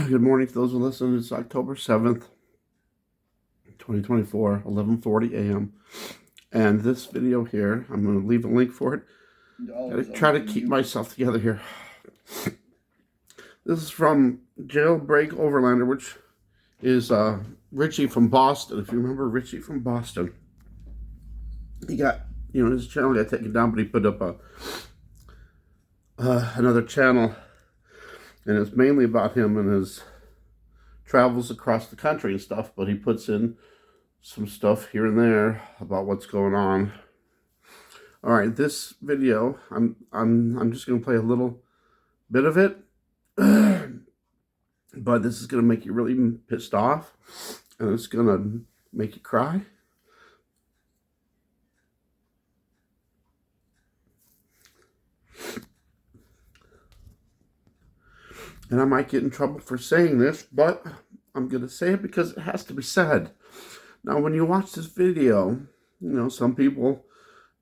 Good morning to those who listen. It's October 7th, 2024, 11:40 a.m. And this video here, I'm going to leave a link for it. I try to keep myself together here. This is from Jailbreak Overlander, which is Richie from Boston. If you remember Richie from Boston, he got, his channel got taken down, but he put up another channel, and it's mainly about him and his travels across the country and stuff, but he puts in some stuff here and there about what's going on. All right, this video, I'm just going to play a little bit of it, but this is going to make you really pissed off, and it's going to make you cry. And I might get in trouble for saying this, but I'm going to say it because it has to be said. Now, when you watch this video, some people,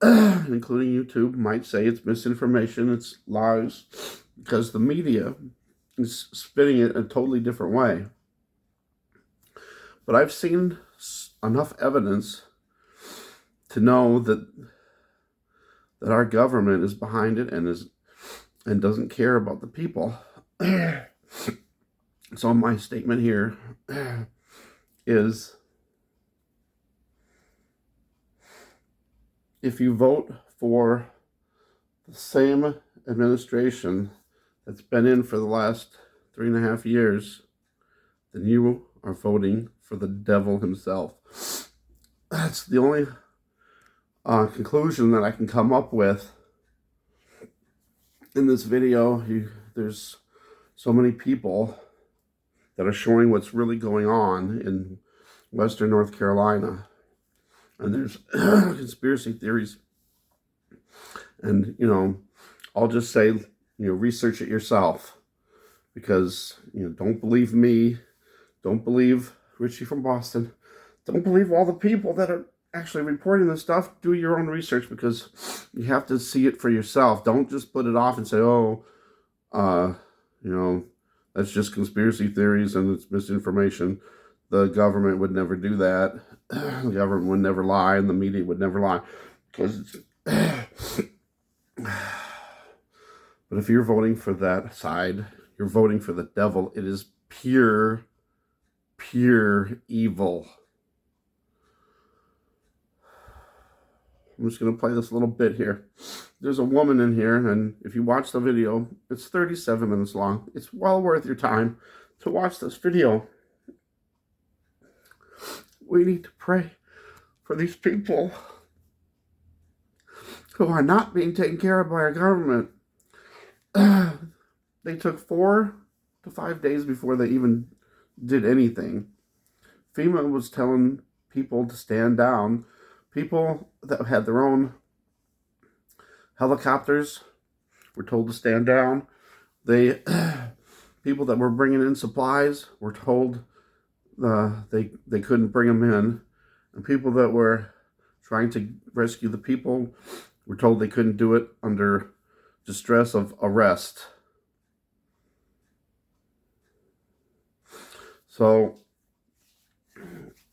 including YouTube, might say it's misinformation, it's lies, because the media is spinning it a totally different way. But I've seen enough evidence to know that our government is behind it and doesn't care about the people. So my statement here is, if you vote for the same administration that's been in for the last 3.5 years, then you are voting for the devil himself. That's the only conclusion that I can come up with in this video. There's so many people that are showing what's really going on in Western North Carolina. And there's conspiracy theories. And, I'll just say, research it yourself. Because, don't believe me. Don't believe Richie from Boston. Don't believe all the people that are actually reporting this stuff. Do your own research, because you have to see it for yourself. Don't just put it off and say, that's just conspiracy theories and it's misinformation. The government would never do that. The government would never lie, and the media would never lie. Because but if you're voting for that side, you're voting for the devil. It is pure evil. I'm just going to play this little bit here. There's a woman in here, and if you watch the video, it's 37 minutes long. It's well worth your time to watch this video. We need to pray for these people who are not being taken care of by our government. They took 4 to 5 days before they even did anything. FEMA was telling people to stand down. People that had their own helicopters were told to stand down. People that were bringing in supplies were told they couldn't bring them in. And people that were trying to rescue the people were told they couldn't do it under distress of arrest. So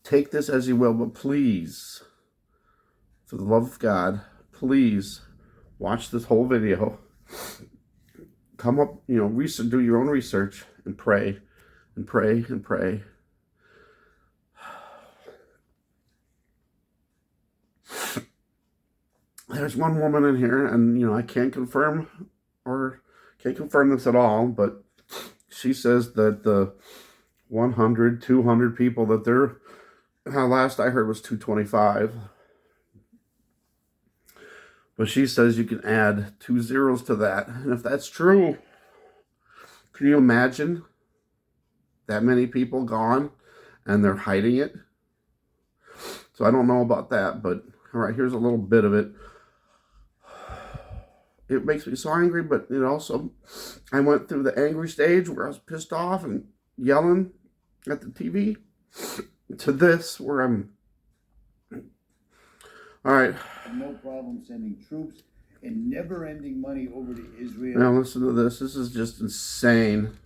take this as you will, but please, for the love of God, please watch this whole video. Come up, research, do your own research, and pray, and pray, and pray. There's one woman in here, and I can't confirm this at all, but she says that the 100, 200 people that they're, last I heard was 225. But she says you can add 2 zeros to that. And if that's true, can you imagine that many people gone and they're hiding it? So I don't know about that, but all right, here's a little bit of it. It makes me so angry, but it also, I went through the angry stage where I was pissed off and yelling at the TV, to this where I'm, all right. No problem sending troops and never-ending money over to Israel. Now listen to this. This is just insane.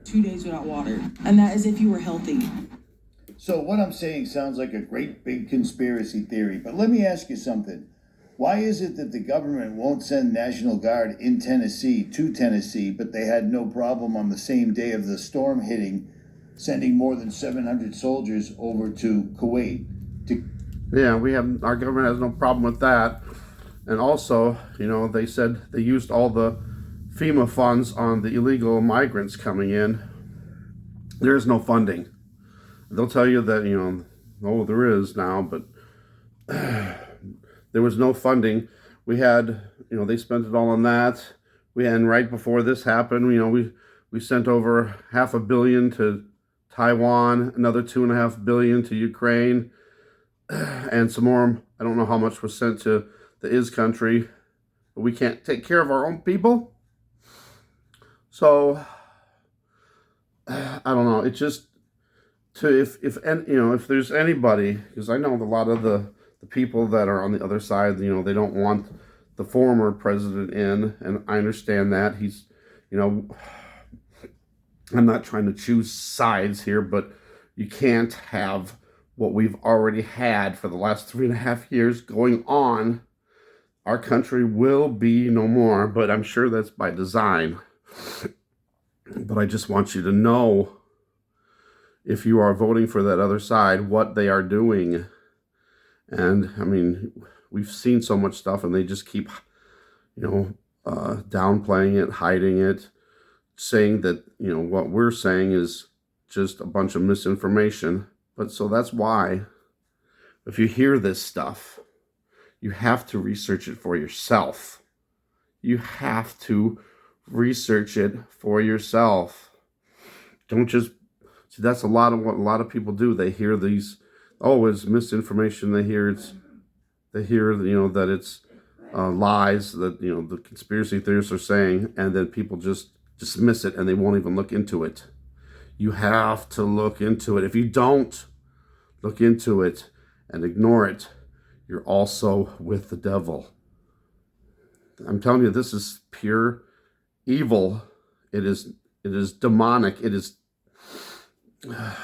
2 days without water, and that is if you were healthy. So what I'm saying sounds like a great big conspiracy theory, but let me ask you something. Why is it that the government won't send National Guard in Tennessee to Tennessee, but they had no problem on the same day of the storm hitting, sending more than 700 soldiers over to Kuwait? Yeah, our government has no problem with that. And also, they said they used all the FEMA funds on the illegal migrants coming in. There is no funding. They'll tell you that, there is now, but there was no funding. We had, they spent it all on that. And right before this happened, we sent over $500 million to Taiwan, another $2.5 billion to Ukraine, and some more. I don't know how much was sent to the IS country, but we can't take care of our own people. So I don't know. It just if there's anybody, because I know a lot of the people that are on the other side, they don't want the former president in, and I understand that. He's, I'm not trying to choose sides here, but you can't have what we've already had for the last 3.5 years going on. Our country will be no more, but I'm sure that's by design. But I just want you to know, if you are voting for that other side, what they are doing. And I mean, we've seen so much stuff, and they just keep, downplaying it, hiding it, saying that, what we're saying is just a bunch of misinformation. But so that's why, if you hear this stuff, you have to research it for yourself. You have to research it for yourself. Don't just see. That's a lot of what a lot of people do. They hear these, it's misinformation. They hear that it's lies that the conspiracy theorists are saying, and then people just dismiss it and they won't even look into it. You have to look into it. If you don't look into it and ignore it, you're also with the devil. I'm telling you, this is pure evil. It is demonic. It is to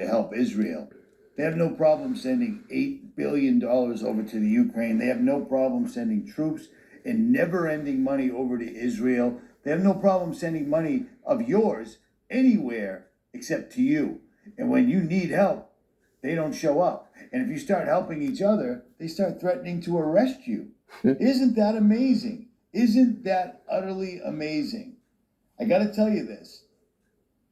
help Israel. They have no problem sending $8 billion over to the Ukraine. They have no problem sending troops and never-ending money over to Israel. They have no problem sending money of yours anywhere except to you. And when you need help, they don't show up. And if you start helping each other, they start threatening to arrest you. Isn't that amazing? Isn't that utterly amazing? I got to tell you this.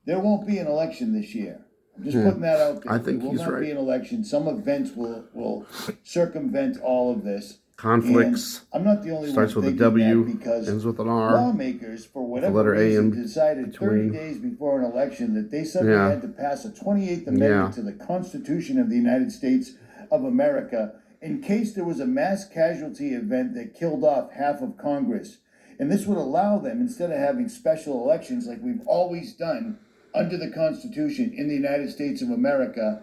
There won't be an election this year. I'm just putting that out there. I think there will he's not right. be an election. Some events will circumvent all of this. Conflicts. And I'm not the only Starts one with a thinking W, that, because ends with an R. Lawmakers, for whatever letter A reason, in decided 30 between. days before an election that they suddenly Yeah. had to pass a 28th Amendment to the Constitution of the United States of America in case there was a mass casualty event that killed off half of Congress. And this would allow them, instead of having special elections like we've always done under the Constitution in the United States of America,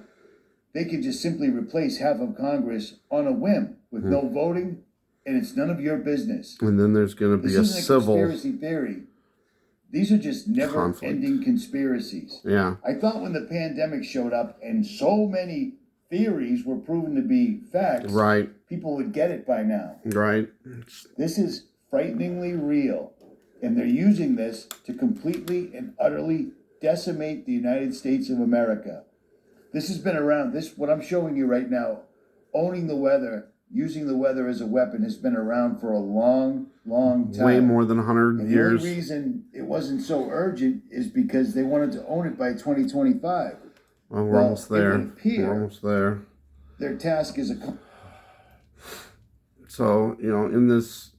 they could just simply replace half of Congress on a whim with no voting, and it's none of your business. And then there's going to be This a isn't civil conspiracy theory. These are just never-ending conspiracies. Yeah. I thought when the pandemic showed up and so many theories were proven to be facts, Right. people would get it by now. Right. This is frighteningly real, and they're using this to completely and utterly decimate the United States of America. This has been around. What I'm showing you right now, owning the weather, using the weather as a weapon, has been around for a long, long time. Way more than 100 and years. The only reason it wasn't so urgent is because they wanted to own it by 2025. Well, we're almost there. It would appear We're almost there. their task is a... So, in this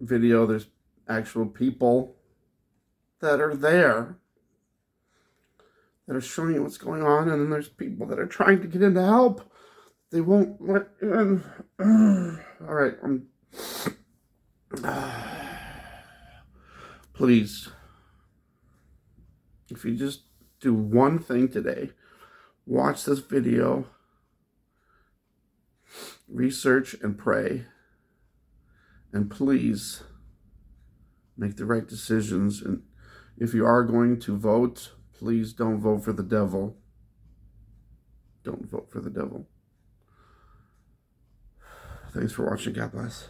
video, there's actual people that are there that are showing you what's going on, and then there's people that are trying to get in to help. They won't let in. All right. Please, if you just do one thing today, watch this video, research and pray, and please make the right decisions. And If you are going to vote, please don't vote for the devil. Don't vote for the devil. Thanks for watching. God bless.